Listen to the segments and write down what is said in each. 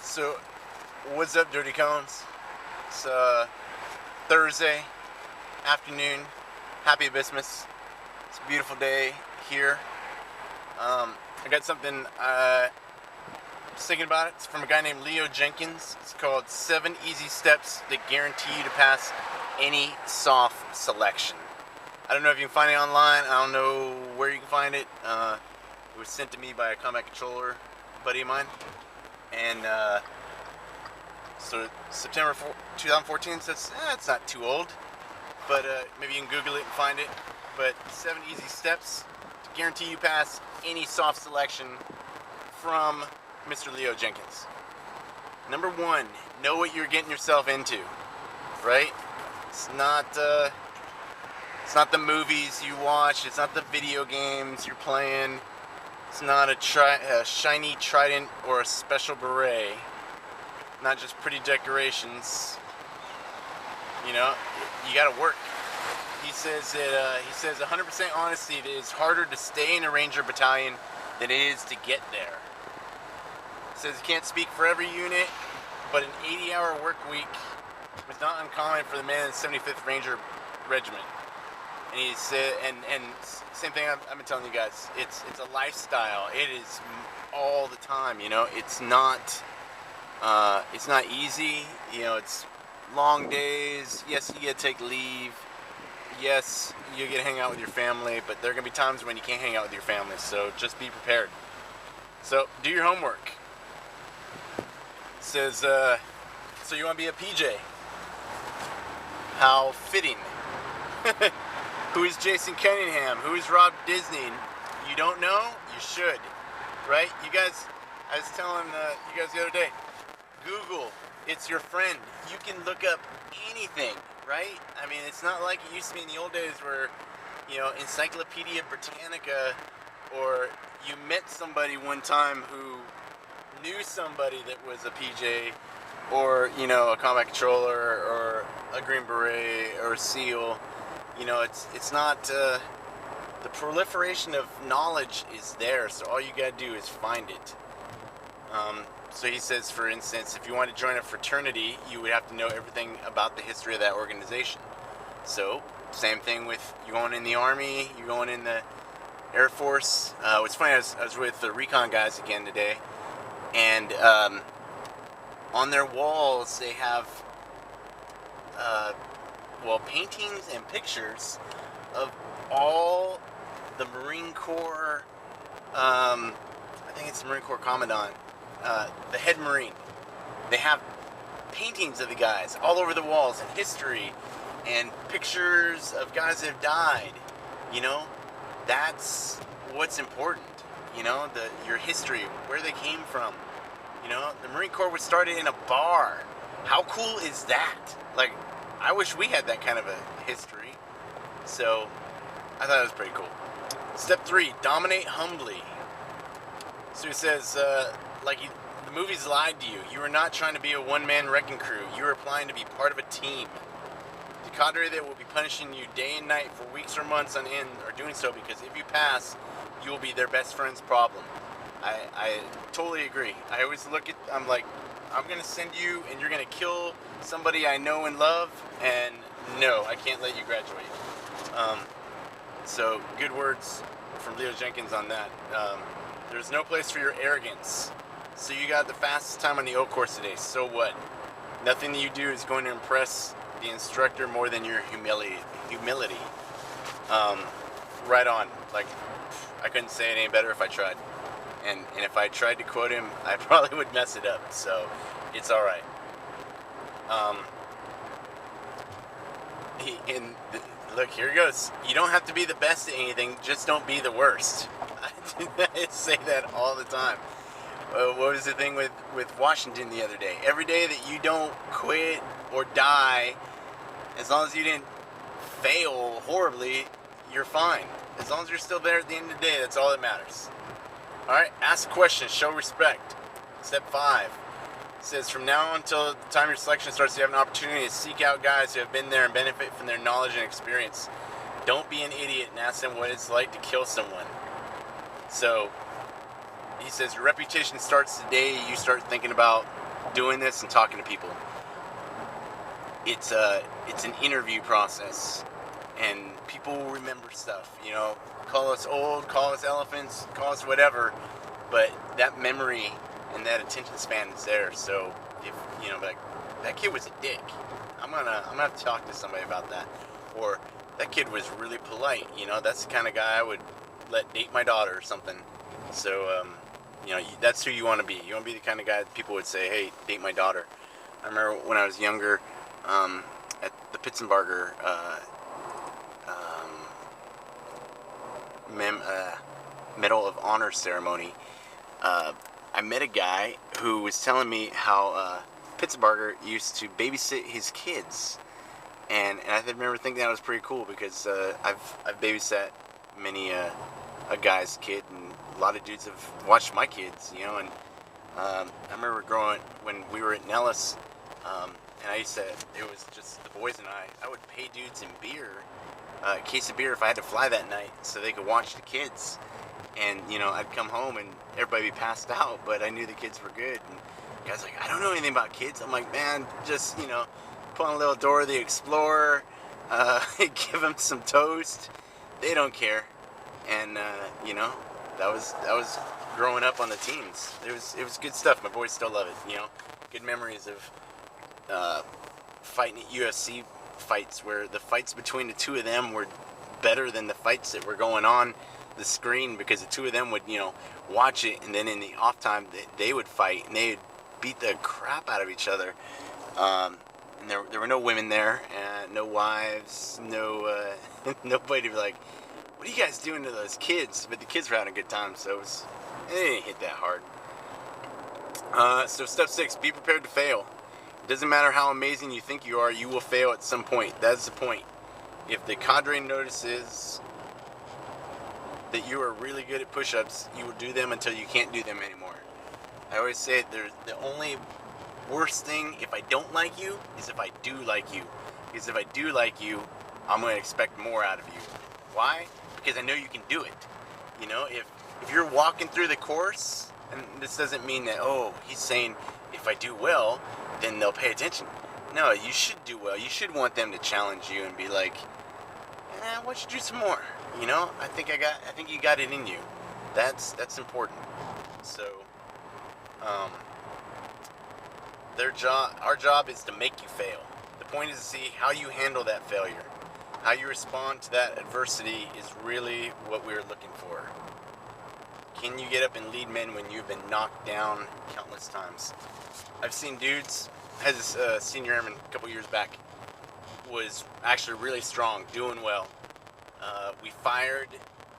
So, what's up, Dirty Cones? It's Thursday afternoon. Happy Abysmus. It's a beautiful day here. I got something I was thinking about it. It's from a guy named Jenkins. It's called 7 Easy Steps That Guarantee You to Pass Any SOF Selection. I don't know if you can find it online. I don't know where you can find it. It was sent to me by a combat controller buddy of mine. And so September 2014 says, it's not too old, but maybe you can Google it and find it. But 7 easy steps to guarantee you pass any SOF selection from Mr. Jenkins. Number 1, know what you're getting yourself into, right? It's not the movies you watch. It's not the video games you're playing. It's not a shiny trident or a special beret. Not just pretty decorations. You know, you gotta work. He says 100% honesty, it is harder to stay in a Ranger battalion than it is to get there. He says he can't speak for every unit, but an 80-hour work week was not uncommon for the men in the 75th Ranger Regiment. And he said, and same thing I've been telling you guys. It's a lifestyle. It is all the time. You know, it's not easy. You know, it's long days. Yes, you get to take leave. Yes, you get to hang out with your family. But there are gonna be times when you can't hang out with your family. So just be prepared. So do your homework. It says, so you want to be a PJ? How fitting. Who is Jason Cunningham? Who is Rob Disney? You don't know? You should, right? You guys, I was telling you guys the other day, Google, it's your friend. You can look up anything, right? I mean, it's not like it used to be in the old days where, you know, Encyclopedia Britannica, or you met somebody one time who knew somebody that was a PJ, or, you know, a combat controller, or a Green Beret, or a SEAL. You know, it's not, the proliferation of knowledge is there, so all you gotta do is find it. So he says, for instance, if you want to join a fraternity, you would have to know everything about the history of that organization. So, same thing with you going in the Army, you going in the Air Force. What's funny, I was with the recon guys again today, and on their walls they have paintings and pictures of all the Marine Corps, I think it's the Marine Corps Commandant, the head Marine. They have paintings of the guys all over the walls, and history, and pictures of guys that have died. You know, that's what's important. You know, your history, where they came from. You know, the Marine Corps was started in a bar. How cool is that? Like, I wish we had that kind of a history. So, I thought it was pretty cool. Step 3, dominate humbly. So he says, the movies lied to you. You are not trying to be a one-man wrecking crew. You are applying to be part of a team. The cadre that will be punishing you day and night for weeks or months on end are doing so because if you pass, you will be their best friend's problem. I totally agree. I always I'm like, I'm going to send you and you're going to kill somebody I know and love, and no, I can't let you graduate. So, good words from Jenkins on that. There's no place for your arrogance. So you got the fastest time on the O course today, so what? Nothing that you do is going to impress the instructor more than your humility. Right on. Like, I couldn't say it any better if I tried. And if I tried to quote him, I probably would mess it up. So, it's all right. Look, here it goes. You don't have to be the best at anything, just don't be the worst. I say that all the time. What was the thing with Washington the other day? Every day that you don't quit or die, as long as you didn't fail horribly, you're fine. As long as you're still there at the end of the day, that's all that matters. Alright, ask questions, show respect. Step 5 says, from now until the time your selection starts, you have an opportunity to seek out guys who have been there and benefit from their knowledge and experience. Don't be an idiot and ask them what it's like to kill someone. So, he says, your reputation starts the day you start thinking about doing this and talking to people. It's an interview process, and people will remember stuff. You know, call us old, call us elephants, call us whatever, but that memory and that attention span is there. So if you know, like, that kid was a dick, I'm gonna have to talk to somebody about that. Or that kid was really polite. You know, that's the kind of guy I would let date my daughter or something. So you know, that's who you want to be. You want to be the kind of guy that people would say, hey, date my daughter. I remember when I was younger, at the Pitzenbarger Medal of Honor ceremony, I met a guy who was telling me how Pitzenbarger used to babysit his kids, and I remember thinking that was pretty cool because I've babysat many a guy's kid, and a lot of dudes have watched my kids, you know. And I remember when we were at Nellis, and I used to, it was just the boys and I would pay dudes in beer, a case of beer if I had to fly that night so they could watch the kids. And, you know, I'd come home and everybody be passed out, but I knew the kids were good. And the guy's like, I don't know anything about kids. I'm like, man, just, you know, put on a little Dora the Explorer, give them some toast. They don't care. And, you know, that was growing up on the teams. It was good stuff. My boys still love it, you know. Good memories of fighting at UFC fights where the fights between the two of them were better than the fights that were going on the screen, because the two of them would, you know, watch it, and then in the off time they would fight and they would beat the crap out of each other. And there were no women there, and no wives, no nobody. Like, what are you guys doing to those kids? But the kids were having a good time, so it didn't hit that hard. So step 6, be prepared to fail. It doesn't matter how amazing you think you are, you will fail at some point. That's the point. If the cadre notices that you are really good at push-ups, you will do them until you can't do them anymore. I always say the only worst thing if I don't like you is if I do like you. Because if I do like you, I'm going to expect more out of you. Why? Because I know you can do it. You know, if you're walking through the course, and this doesn't mean that, oh, he's saying if I do well, then they'll pay attention. No, you should do well. You should want them to challenge you and be like, why don't you do some more? You know, I think you got it in you. That's important. So, our job is to make you fail. The point is to see how you handle that failure. How you respond to that adversity is really what we're looking for. Can you get up and lead men when you've been knocked down countless times? I've seen dudes, had this senior airman a couple years back, was actually really strong, doing well. We fired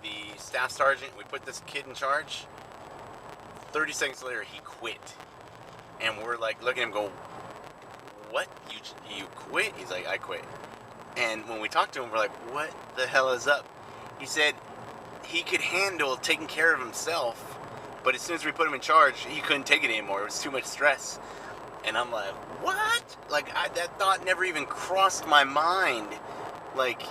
the staff sergeant, we put this kid in charge. 30 seconds later, he quit. And we're like, looking at him go, what? You quit? He's like, I quit. And when we talked to him, we're like, what the hell is up? He said he could handle taking care of himself, but as soon as we put him in charge, he couldn't take it anymore. It was too much stress. And I'm like, what? Like, that thought never even crossed my mind. Like,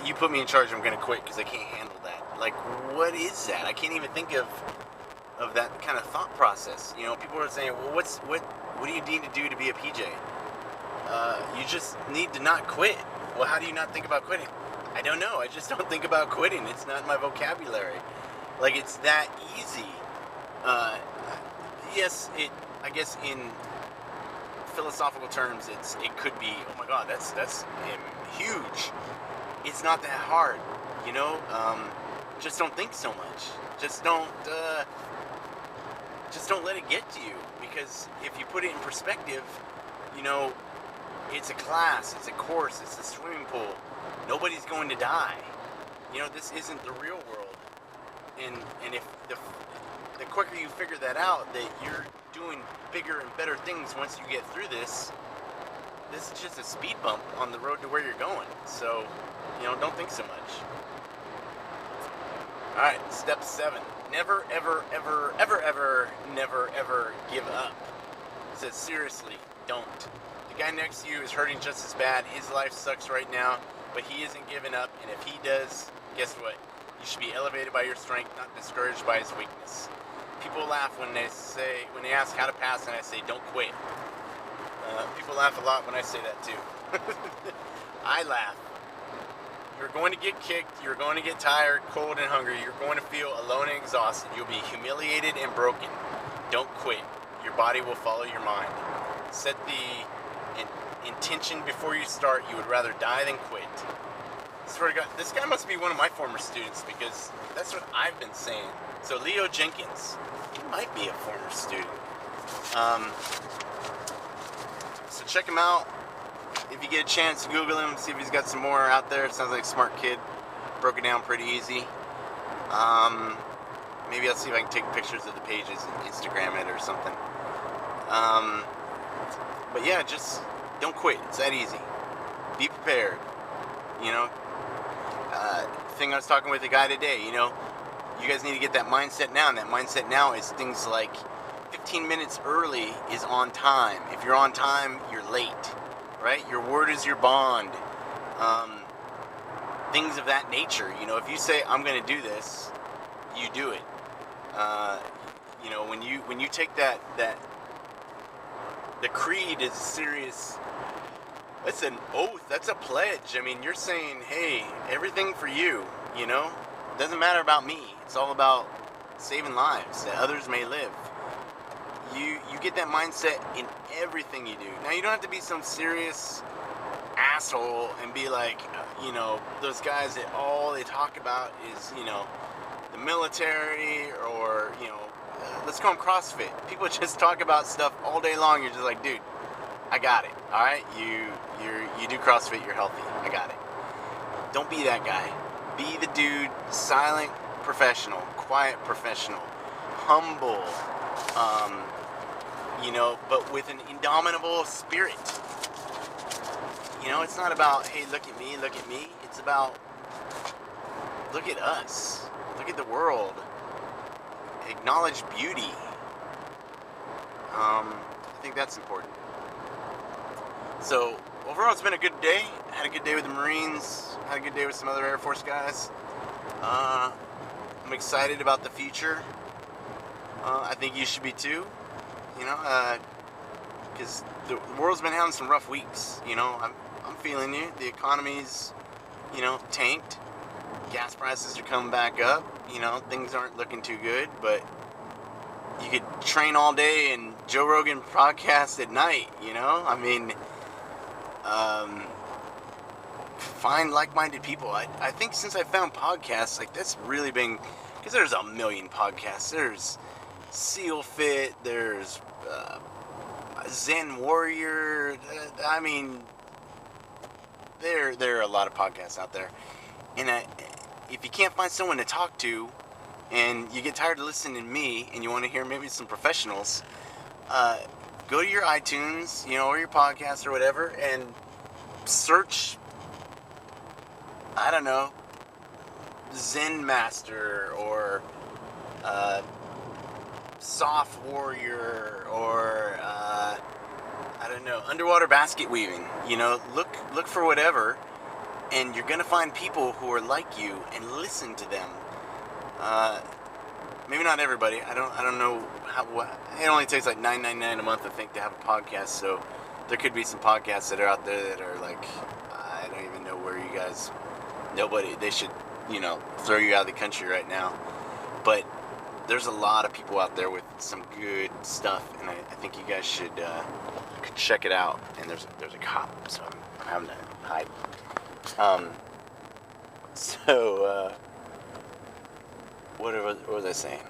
you put me in charge, I'm going to quit because I can't handle that. Like, what is that? I can't even think of that kind of thought process. You know, people are saying, well, what do you need to do to be a PJ? You just need to not quit. Well, how do you not think about quitting? I don't know. I just don't think about quitting. It's not in my vocabulary. Like, it's that easy. Yes, I guess in philosophical terms, it could be, oh my God, that's huge. It's not that hard, you know. Just don't think so much. Just don't let it get to you, because if you put it in perspective, you know, it's a class, it's a course, it's a swimming pool. Nobody's going to die. You know, this isn't the real world. And if the quicker you figure that out, that you're doing bigger and better things once you get through this is just a speed bump on the road to where you're going. So, you know, don't think so much. Alright, step 7. Never, ever, ever, ever, ever, never, ever give up. It says, seriously, don't. The guy next to you is hurting just as bad. His life sucks right now, but he isn't giving up. And if he does, guess what? You should be elevated by your strength, not discouraged by his weakness. people laugh when they ask how to pass, and I say don't quit. People laugh a lot when I say that too. I laugh. You're going to get kicked, you're going to get tired, cold, and hungry, you're going to feel alone and exhausted, you'll be humiliated and broken. Don't quit. Your body will follow your mind. Set the intention before you start. You would rather die than quit. I swear to God, this guy must be one of my former students, because that's what I've been saying. So Leo Jenkins, he might be a former student. So check him out. If you get a chance, Google him, see if he's got some more out there. Sounds like a smart kid. Broke it down pretty easy. Maybe I'll see if I can take pictures of the pages and Instagram it or something. But yeah, just don't quit. It's that easy. Be prepared. You know, thing I was talking with a guy today, you know, you guys need to get that mindset now. And that mindset now is things like 15 minutes early is on time. If you're on time, you're late. Right? Your word is your bond. Things of that nature. You know, if you say, I'm going to do this, you do it. You know, when you take that the creed is serious. That's an oath. That's a pledge. I mean, you're saying, hey, everything for you, you know? It doesn't matter about me. It's all about saving lives that others may live. You get that mindset in everything you do. Now, you don't have to be some serious asshole and be like, you know, those guys that all they talk about is, you know, the military, or, you know, let's call them CrossFit. People just talk about stuff all day long. You're just like, dude, I got it. All right, you do CrossFit, you're healthy. I got it. Don't be that guy. Be the dude, silent professional, quiet professional, humble. You know, but with an indomitable spirit. You know, it's not about, hey, look at me, look at me. It's about, look at us. Look at the world. Acknowledge beauty. I think that's important. So, overall, it's been a good day. Had a good day with the Marines. Had a good day with some other Air Force guys. I'm excited about the future. I think you should be too. You know, because the world's been having some rough weeks. You know, I'm feeling you. The economy's, you know, tanked. Gas prices are coming back up. You know, things aren't looking too good. But you could train all day and Joe Rogan podcast at night. You know, I mean, find like-minded people. I think since I found podcasts, like, that's really been, because there's a million podcasts. There's Seal Fit, there's Zen Warrior. I mean, there are a lot of podcasts out there. And if you can't find someone to talk to, and you get tired of listening to me, and you want to hear maybe some professionals, go to your iTunes, you know, or your podcast or whatever, and search, I don't know, Zen Master, or Soft Warrior, or I don't know, underwater basket weaving. You know, look for whatever, and you're gonna find people who are like you, and listen to them. Maybe not everybody. I don't know what. It only takes like $9.99 a month, I think, to have a podcast. So there could be some podcasts that are out there that are like, I don't even know where you guys. Nobody. They should, you know, throw you out of the country right now. But there's a lot of people out there with some good stuff, and I think you guys should check it out. And there's a cop, so I'm having to hide. What was I saying?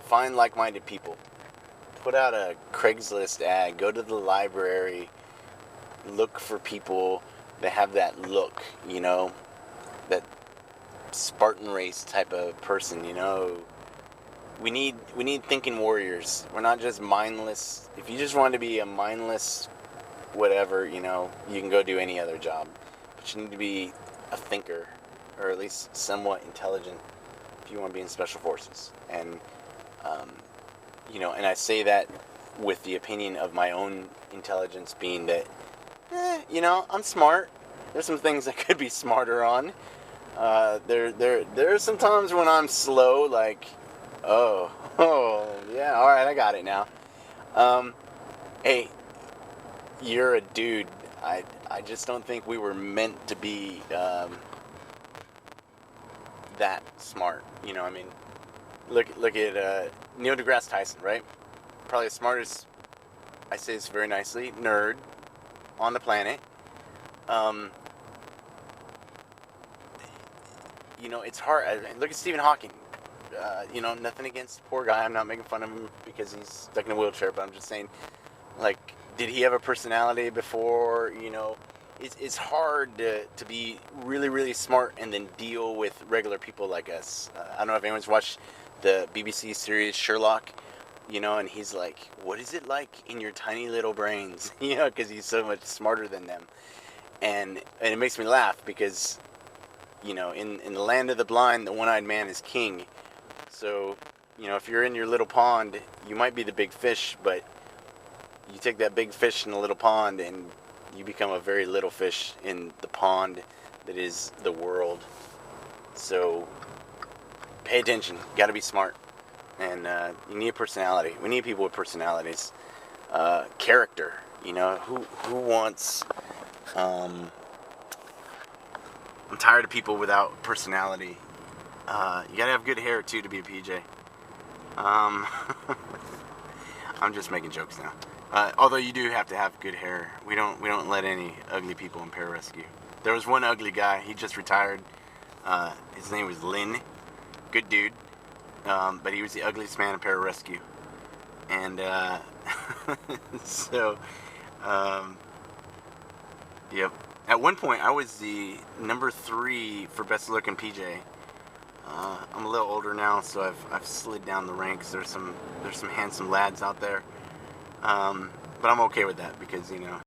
Find like-minded people. Put out a Craigslist ad. Go to the library. Look for people that have that look, you know, that Spartan race type of person, you know. We need thinking warriors. We're not just mindless. If you just want to be a mindless whatever, you know, you can go do any other job. But you need to be a thinker, or at least somewhat intelligent, if you want to be in special forces. And you know, and I say that with the opinion of my own intelligence being that, you know, I'm smart. There's some things I could be smarter on. There are some times when I'm slow, like Oh, yeah, alright, I got it now. Hey, you're a dude. I just don't think we were meant to be, that smart. You know, I mean, look at, Neil deGrasse Tyson, right? Probably the smartest, I say this very nicely, nerd on the planet. You know, it's hard. Look at Stephen Hawking. You know, nothing against the poor guy. I'm not making fun of him because he's stuck in a wheelchair, but I'm just saying, like, did he have a personality before? You know, it's hard to be really, really smart and then deal with regular people like us. I don't know if anyone's watched the BBC series Sherlock, you know, and he's like, what is it like in your tiny little brains? You know, because he's so much smarter than them. And it makes me laugh because, you know, in the land of the blind, the one-eyed man is king. So, you know, if you're in your little pond, you might be the big fish, but you take that big fish in the little pond and you become a very little fish in the pond that is the world. So, pay attention. Got to be smart. And you need a personality. We need people with personalities. Character. You know, who wants... I'm tired of people without personality. You gotta have good hair too to be a PJ. I'm just making jokes now. Although you do have to have good hair. We don't let any ugly people in pararescue. There was one ugly guy. He just retired. His name was Lynn. Good dude. But he was the ugliest man in pararescue. And so, yep. At one point, I was the number 3 for best looking PJ. I'm a little older now, so I've slid down the ranks. There's some handsome lads out there, but I'm okay with that because, you know,